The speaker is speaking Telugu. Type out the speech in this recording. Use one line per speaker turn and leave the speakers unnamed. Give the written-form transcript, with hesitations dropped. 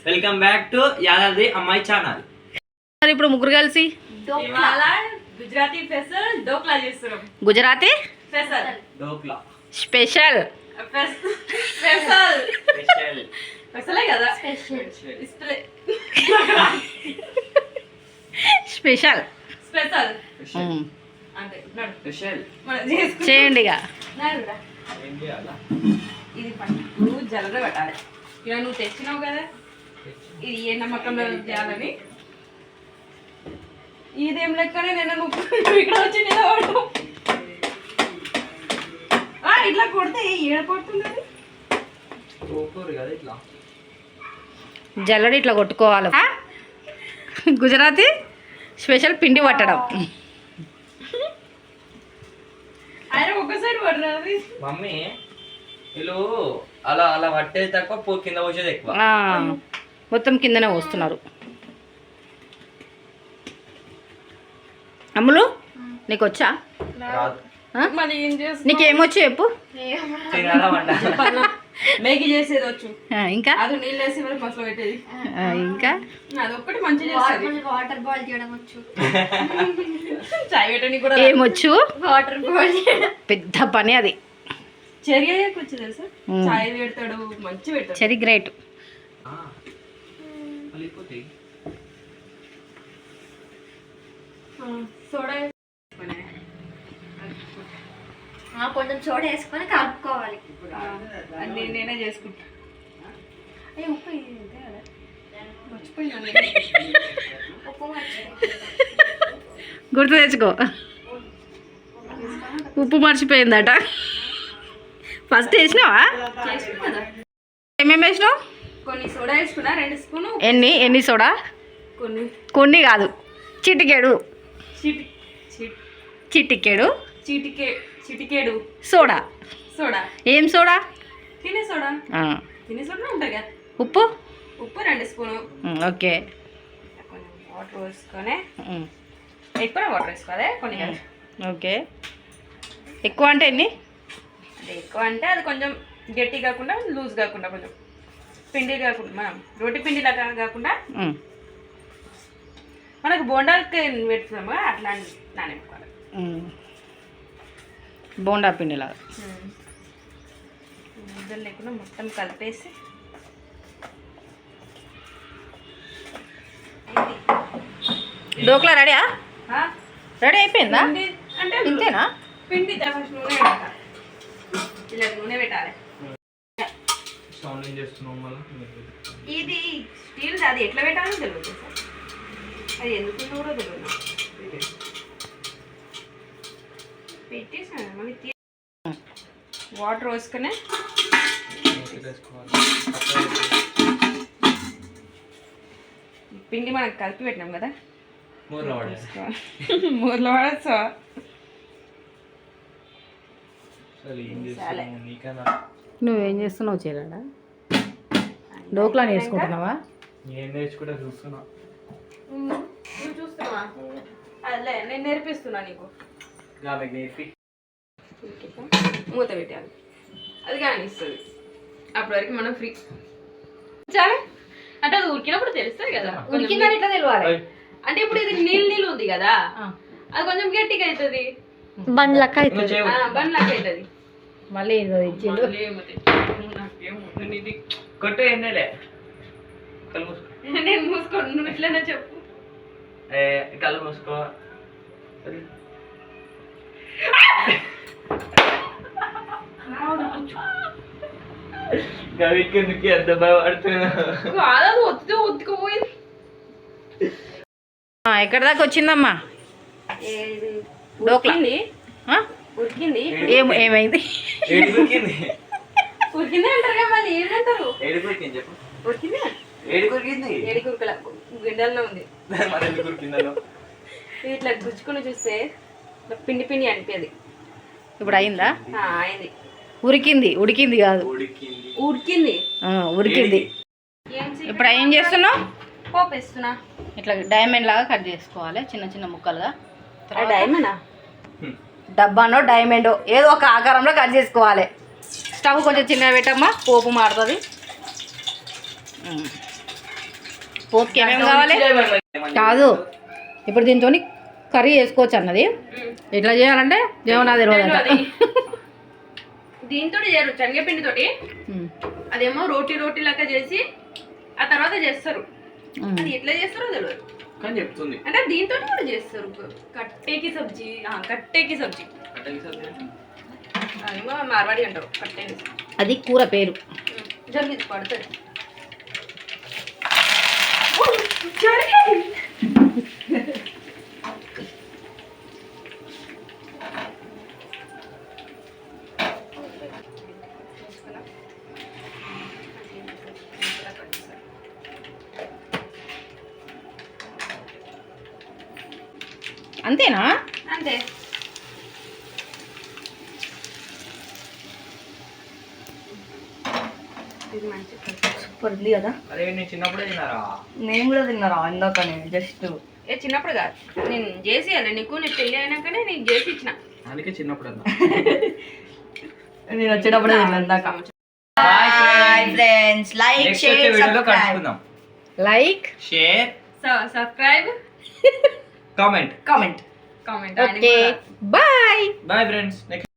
వెల్కమ్ బ్యాక్ టు యాదాద్రి అమ్మాయి ఛానల్.
ఇప్పుడు ముగ్గురు కలిసి
గుజరాతీ స్పెషల్ డోక్లా చేస్తున్నాం.
Gujarati
special
dhokla
special
special స్పెషలే కదా.
స్పెషల్
స్పెషల్ అంటే
చేయండి ఇక.
ఇది నువ్వు జల్లర పెట్టాలి. ఇలా నువ్వు తెచ్చినావు కదా, ఇది ఏ నమ్మకంలో చేయాలని. ఇదేం లెక్కనే నేను నువ్వు ఇక్కడ వచ్చి నిలబడు. ఇట్లా కొడితే ఏడ కొడుతుంది.
జల్లడి ఇట్లా కొట్టుకోవాలి. గుజరాతీ స్పెషల్ పిండి పట్టడం.
ఆయన ఒక్కసారి పడరాది
మమ్మీ. వీళ్ళు అలా అలా పట్టేది తక్కువ, కింద పోసేది ఎక్కువ.
మొత్తం కిందనే పోస్తున్నారు. అమ్ములు నీకు వచ్చా? నీకేమొచ్చు చెప్పు.
మేగి చేసేది వచ్చు.
ఇంకా
అది నీళ్ళు వేసి మసలు పెట్టేది.
ఇంకా
అదొక్కటి మంచిగా చేస్తుంది.
వాటర్ బాయిల్ చేయడం వచ్చు.
చాయ్ పెట్టని కూడా
ఏమొచ్చు?
వాటర్ బాయిల్
పెద్ద పని అది.
చెరి అయ్యకొచ్చు తెలుసా. చాయ్ పెడతాడు, మంచి పెడతాడు.
చెరి గ్రేట్.
సోడా
కొంచెం సోడా వేసుకొని కలుపుకోవాలి.
అన్ని నేనే చేసుకుంటా. ఉప్పు మర్చిపోయినా.
ఉప్పు
గుర్తు తెచ్చుకో. ఉప్పు మర్చిపోయిందట. ఫస్ట్ వేసినావా? ఏమేమి వేసినావు?
కొన్ని సోడా వేసుకున్నా, 2 స్పూను.
ఎన్ని సోడా? కొన్ని కాదు, చిటికెడు. చిటికెడు
చిటికేడు
సోడా.
సోడా
ఏం సోడా?
తినే సోడా. తినే సోడా ఉంటుంది కదా.
ఉప్పు
2 స్పూను.
ఓకే.
కొంచెం వాటర్ వేసుకొని, ఎక్కువ వాటర్ వేసుకోవాలి కొన్ని.
ఓకే. ఎక్కువ అంటే ఎన్ని?
అంటే ఎక్కువ అంటే అది కొంచెం గట్టి కాకుండా, లూజ్ కాకుండా, కొంచెం పిండి కాకుండా, మనం రోటి పిండి లాగా కాకుండా, మనకు బోండాలకి పెట్టుకున్నాము అట్లా నానబెట్టుకోవాలి.
బోండా పిండి లాగా
ముద్దలు లేకుండా మొత్తం కలిపేసి.
డోక్లా రెడీయా? రెడీ అయిపోయిందా?
అంటే
ఇంతేనా?
పిండి ఫస్ట్ నూనె పెట్టాలి. ఇలా నూనె పెట్టాలి. ఇది స్టీల్, అది ఎట్లా పెట్టాలో తెలియదు. అది ఎందుకు కూడా తెలియదు. పెట్టేసాను మళ్ళీ వాటర్ వేసుకుని పిండి మనం కలిపి పెట్టినాం కదా, మూరలో వాడచ్చా.
నువ్వేం చేస్తున్నావు చెల్లెడా? డోక్లా నేర్చుకుంటున్నావా?
నువ్వు చూస్తున్నావా? అదే నేను నేర్పిస్తున్నా నీకు. మూత పెట్టాలి, అది కానీ ఇస్తుంది. అప్పటి వరకు మనం ఫ్రీ. చాలా అంటే అది ఉడికినప్పుడు తెలుస్తుంది కదా.
ఉడికిందని ఇట్లా తెలియాలి.
అంటే ఇప్పుడు ఇది నీళ్ళు ఉంది కదా, అది కొంచెం గట్టిగా అవుతుంది.
బండ్ లెక్క అవుతుంది.
బండ్ లాగా అవుతుంది.
మళ్ళీ
కొట్టు ఏందేలే.
నేను మూసుకోండి, నువ్వు ఇట్లనే చెప్పు.
కళ్ళు మూసుకో. గవికి ఎంత భయపడుతున్నా.
ఒత్తితే ఒత్తుకుపోయింది.
ఎక్కడి దాకా వచ్చిందమ్మా డోక్లా?
ఉడికింది.
ఏమైంది?
ఉడికింది అంటారు కదా, మళ్ళీ ఏమంటారు? ఉడికింది. ఏడి కురుకల గిండెల్లో ఉంది. ఇట్లా గుచ్చుకుని చూస్తే పిండి పిండి అనిపేది.
ఇప్పుడు అయిందా?
అయింది.
ఉడికింది కాదు,
ఉడికింది.
ఇప్పుడు ఏం చేస్తున్నావు?
పోపు వేస్తున్నా.
ఇట్లా డైమండ్ లాగా కట్ చేసుకోవాలి, చిన్న చిన్న ముక్కలుగా.
డైమండా
డబ్బానో డైమండో ఏదో ఒక ఆకారంలో కట్ చేసుకోవాలి. స్టవ్ కొంచెం చిన్నగా పెట్టమ్మా, పోపు మారుతుంది. పోపుకి ఏమేమి కావాలి కాదు ఇప్పుడు దీంతో కర్రీ చేసుకోవచ్చు అన్నది ఎట్లా చేయాలంటే ఏమన్నా తెలియదు
దీంతో చేయరు శనగపిండితోటి అదేమో రోటీ రోటీ లాగా చేసి ఆ తర్వాత చేస్తారు అది ఎట్లా చేస్తారో తెలియదు
కానీ చెప్తుంది
అంటే దీంతో కూడా చేస్తారు కట్టేకి సబ్జీ కట్టేకి సబ్జీ అదేమో మార్వాడి అంటారు కట్టేకి
అది కూర పేరు
జరిగింది పడుతుంది
అంతేనా
అంతే ఇది మంచి
సూపర్ ఉంది కదా
అదే నేను చిన్నప్పుడే తిన్నారా
నేను కూడా తిన్నారా ఇందాకనే జస్ట్
ఏ చిన్నప్పుడు కాదు నేను చేసి నీకు నీ పెళ్ళి అయినాకనే నీకు చేసి ఇచ్చిన
అందుకే చిన్నప్పుడు అన్నా
నేను వచ్చేటప్పుడే తిన్నాను ఇందాక
బాయ్
ఫ్రెండ్స్ లైక్
నెక్స్ట్ వచ్చే వీడియోలో కలుసుకుందాం
like
share
subscribe
comment
comment
comment
okay bye
bye friends next